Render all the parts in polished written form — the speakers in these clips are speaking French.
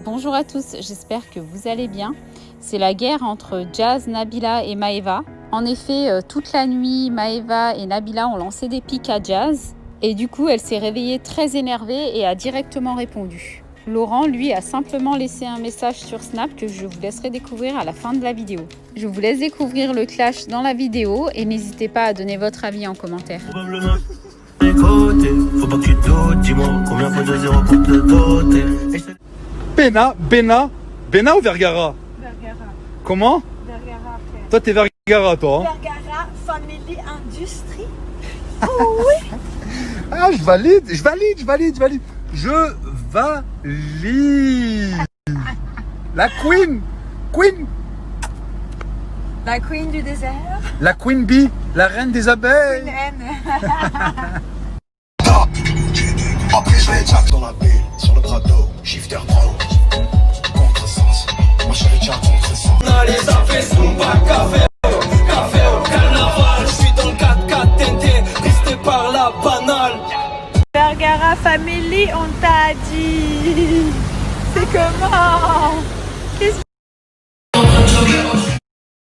Bonjour à tous, j'espère que vous allez bien. C'est la guerre entre Jazz, Nabila et Maeva. En effet, toute la nuit, Maeva et Nabila ont lancé des pics à Jazz. Et du coup, elle s'est réveillée très énervée et a directement répondu. Laurent, lui, a simplement laissé un message sur Snap que je vous laisserai découvrir à la fin de la vidéo. Je vous laisse découvrir le clash dans la vidéo et n'hésitez pas à donner votre avis en commentaire. Faut pas que tu doutes, dis-moi combien faut de zéro pour te doter. Bena ou Vergara? Vergara. Comment? Vergara, frère. Toi, t'es Vergara, toi. Hein? Vergara, Family Industrie. Oh oui. Ah, je valide. Je valide. La Queen. La Queen du désert. La Queen Bee, la reine des abeilles. Queen N. Après je vais Jack dans la baie, sur le bras d'eau, shifter pro, contresens, ma chérie Jack contresens. On a les affaires, sont pas café au carnaval. Je suis dans le 4x4 TNT, resté par la banale. Vergara Family, on t'a dit. C'est comment?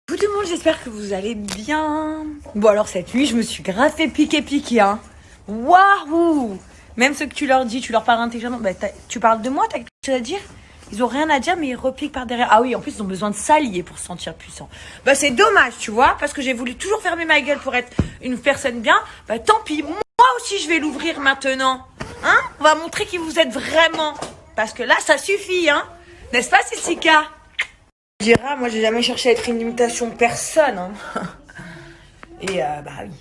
Coucou tout le monde, j'espère que vous allez bien. Bon alors cette nuit, je me suis grave fait piquer, hein. Waouh! Même ceux que tu leur dis, tu leur parles intelligemment, bah, tu parles de moi, t'as quelque chose à dire? Ils ont rien à dire, mais ils repliquent par derrière. Ah oui, en plus, ils ont besoin de s'allier pour se sentir puissants. Bah, c'est dommage, tu vois, parce que j'ai voulu toujours fermer ma gueule pour être une personne bien. Bah, tant pis, moi aussi, je vais l'ouvrir maintenant. Hein? On va montrer qui vous êtes vraiment. Parce que là, ça suffit, hein? N'est-ce pas, Cécica? Tu diras, moi, j'ai jamais cherché à être une imitation de personne, hein. Et, bah oui,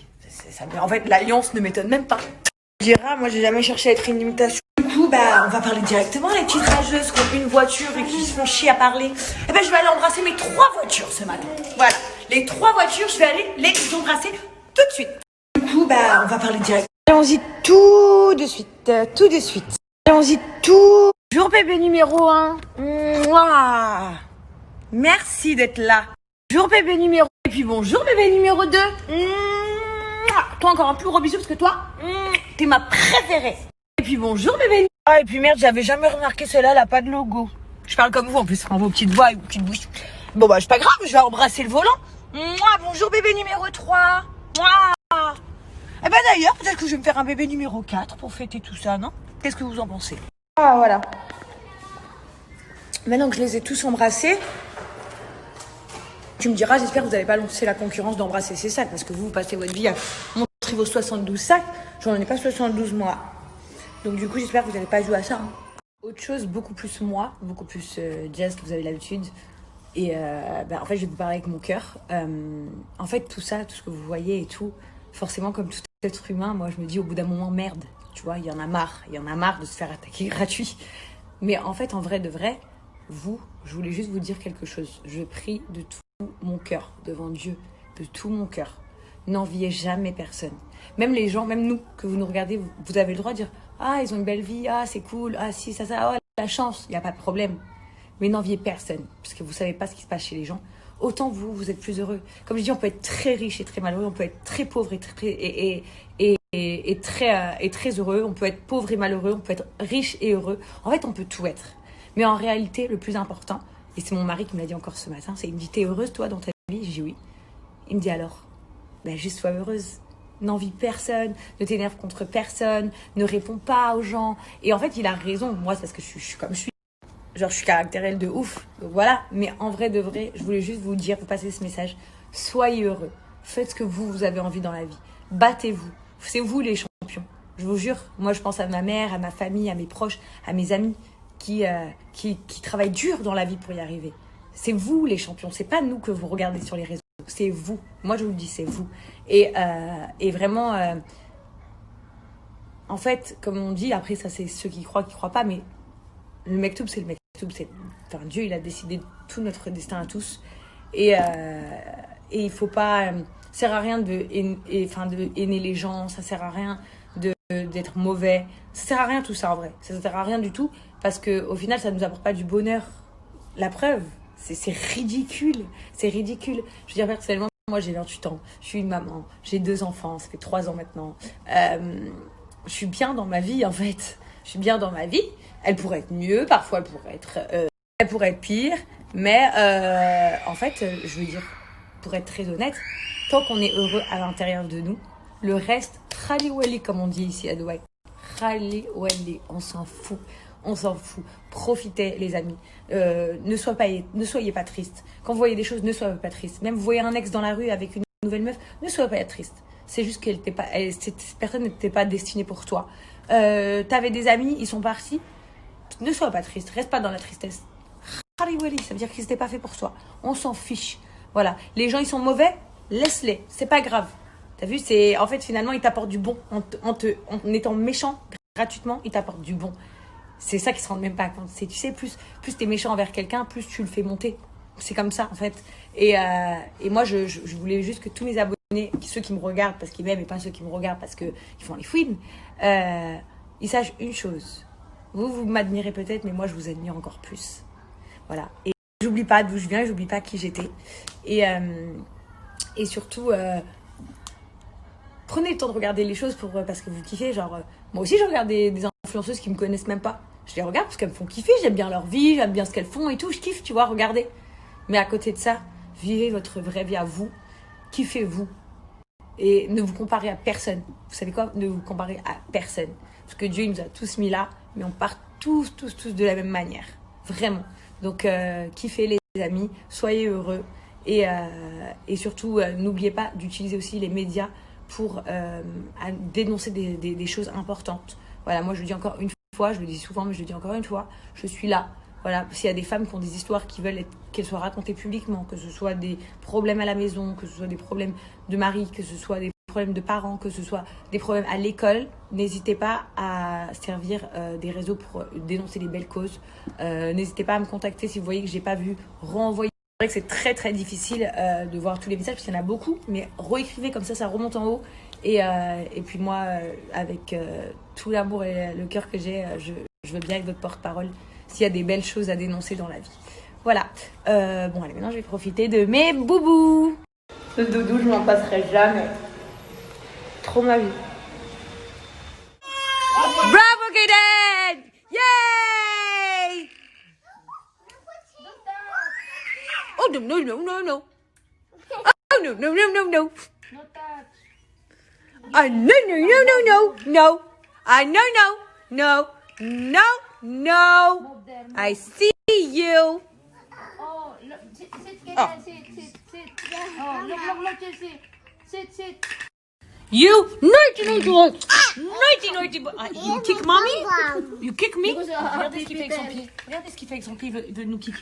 en fait, l'alliance ne m'étonne même pas. Tu diras, moi, j'ai jamais cherché à être une imitation. Du coup, bah, on va parler directement, les petites rageuses qui ont une voiture et qui se font chier à parler. Eh ben, je vais aller embrasser mes 3 voitures ce matin. Voilà. Les 3 voitures, je vais aller les embrasser tout de suite. Du coup, bah, on va parler directement. Allons-y tout de suite. Allons-y tout. Bonjour, bébé numéro 1. Mouah. Merci d'être là. Bonjour, bébé numéro 1. Et puis, bonjour, bébé numéro 2. Toi, encore un plus gros bisou parce que toi, t'es ma préférée. Et puis bonjour bébé. Ah et puis merde, j'avais jamais remarqué celle-là, elle a pas de logo. Je parle comme vous en plus, vos petites voix et vos petites bouches. Bon bah c'est pas grave, je vais embrasser le volant. Bonjour bébé numéro 3. Eh ben d'ailleurs, peut-être que je vais me faire un bébé numéro 4 pour fêter tout ça, non? Qu'est-ce que vous en pensez? Ah voilà. Maintenant que je les ai tous embrassés, tu me diras, j'espère que vous n'allez pas lancer la concurrence d'embrasser ces sacs, parce que vous passez votre vie à montrer vos 72 sacs. J'en ai pas 72 moi. Donc du coup, j'espère que vous n'allez pas jouer à ça. Hein. Autre chose, beaucoup plus moi, beaucoup plus Jazz que vous avez l'habitude. Et en fait, je vais vous parler avec mon cœur. En fait, tout ça, tout ce que vous voyez et tout, forcément, comme tout être humain, moi, je me dis au bout d'un moment, merde. Tu vois, il y en a marre de se faire attaquer gratuit. Mais en fait, en vrai de vrai, je voulais juste vous dire quelque chose. Je prie de tout mon cœur devant Dieu, de tout mon cœur. N'enviez jamais personne. Même les gens, même nous, que vous nous regardez, vous avez le droit de dire « Ah, ils ont une belle vie, ah, c'est cool, ah, si, ça, oh, la chance, il n'y a pas de problème. » Mais n'enviez personne, parce que vous ne savez pas ce qui se passe chez les gens. Autant vous êtes plus heureux. Comme je dis, on peut être très riche et très malheureux, on peut être très pauvre et très heureux, on peut être pauvre et malheureux, on peut être riche et heureux. En fait, on peut tout être. Mais en réalité, le plus important, et c'est mon mari qui me l'a dit encore ce matin, c'est il me dit « T'es heureuse, toi, dans ta vie ?» J'ai dit « Oui. » Il me dit « Alors, ben, juste sois heureuse. N'envie personne, ne t'énerve contre personne, ne réponds pas aux gens. » Et en fait, il a raison. Moi, c'est parce que je suis comme je suis. Genre, je suis caractérielle de ouf. Donc voilà. Mais en vrai de vrai, je voulais juste vous dire, vous passer ce message. Soyez heureux. Faites ce que vous avez envie dans la vie. Battez-vous. C'est vous les champions. Je vous jure. Moi, je pense à ma mère, à ma famille, à mes proches, à mes amis qui travaillent dur dans la vie pour y arriver. C'est vous les champions. C'est pas nous que vous regardez sur les réseaux. C'est vous. Moi, je vous le dis, c'est vous. Et vraiment, en fait, comme on dit, après, ça, c'est ceux qui croient pas, mais le Mektoub, c'est le Mektoub. Enfin, Dieu, il a décidé tout notre destin à tous. Et il faut pas... ça sert à rien de hainer les gens, ça sert à rien d'être mauvais. Ça sert à rien tout ça, en vrai. Ça sert à rien du tout, parce qu'au final, ça nous apporte pas du bonheur. La preuve, c'est ridicule. C'est ridicule. Je veux dire, personnellement, moi, j'ai 28 ans. Je suis une maman. J'ai 2 enfants. Ça fait 3 ans maintenant. Je suis bien dans ma vie, en fait. Je suis bien dans ma vie. Elle pourrait être mieux. Parfois, elle pourrait être Elle pourrait être pire, mais en fait, je veux dire, pour être très honnête, tant qu'on est heureux à l'intérieur de nous, le reste, khaliwali comme on dit ici à Dubaï, khaliwali, on s'en fout. On s'en fout. Profitez, les amis. Ne soyez pas tristes. Quand vous voyez des choses, ne soyez pas tristes. Même vous voyez un ex dans la rue avec une nouvelle meuf, ne soyez pas triste. C'est juste que cette personne n'était pas destinée pour toi. T'avais des amis, ils sont partis. Ne sois pas triste. Reste pas dans la tristesse. Ça veut dire qu'ils n'étaient pas faits pour toi. On s'en fiche. Voilà. Les gens, ils sont mauvais. Laisse-les. C'est pas grave. T'as vu, en fait, finalement, ils t'apportent du bon. En étant méchant gratuitement, ils t'apportent du bon. C'est ça qui se rendent même pas compte. Tu sais, plus t'es méchant envers quelqu'un, plus tu le fais monter. C'est comme ça, en fait. Et moi, je voulais juste que tous mes abonnés, ceux qui me regardent parce qu'ils m'aiment et pas ceux qui me regardent parce qu'ils font les fouines, ils sachent une chose. Vous m'admirez peut-être, mais moi, je vous admire encore plus. Voilà. Et j'oublie pas d'où je viens, j'oublie pas qui j'étais. Et surtout, prenez le temps de regarder les choses parce que vous kiffez. Genre, moi aussi, je regarde des influenceuses qui me connaissent même pas. Je les regarde parce qu'elles me font kiffer, j'aime bien leur vie, j'aime bien ce qu'elles font et tout, je kiffe, tu vois, regardez. Mais à côté de ça, vivez votre vraie vie à vous, kiffez-vous et ne vous comparez à personne. Vous savez quoi? Ne vous comparez à personne. Parce que Dieu, il nous a tous mis là, mais on part tous de la même manière. Vraiment. Donc, kiffez les amis, soyez heureux et surtout, n'oubliez pas d'utiliser aussi les médias pour dénoncer des choses importantes. Voilà, moi je le dis encore une fois, je le dis souvent, mais je le dis encore une fois, je suis là. Voilà, s'il y a des femmes qui ont des histoires qui veulent qu'elles soient racontées publiquement, que ce soit des problèmes à la maison, que ce soit des problèmes de mari, que ce soit des problèmes de parents, que ce soit des problèmes à l'école, n'hésitez pas à servir des réseaux pour dénoncer les belles causes. N'hésitez pas à me contacter si vous voyez que j'ai pas vu, renvoyer. C'est vrai que c'est très très difficile de voir tous les messages parce qu'il y en a beaucoup, mais réécrivez comme ça remonte en haut. Et puis moi, avec tout l'amour et le cœur que j'ai, je veux bien être votre porte-parole s'il y a des belles choses à dénoncer dans la vie. Voilà. Bon, allez, maintenant je vais profiter de mes boubous. Le doudou, je m'en passerai jamais. Trop ma vie. Bravo, Kaden! Yay! Oh, no, no, no, no, no. Oh, no, no, no, no, no. No, no, no, no, no, no. No, no, no. I see you. Oh, sit, Oh. Sit. You naughty boy. Naughty boy. You kick mommy? You kick me? Regardez ce qu'il fait avec son pied. Regardez ce qu'il fait avec son pied. Il veut nous kick.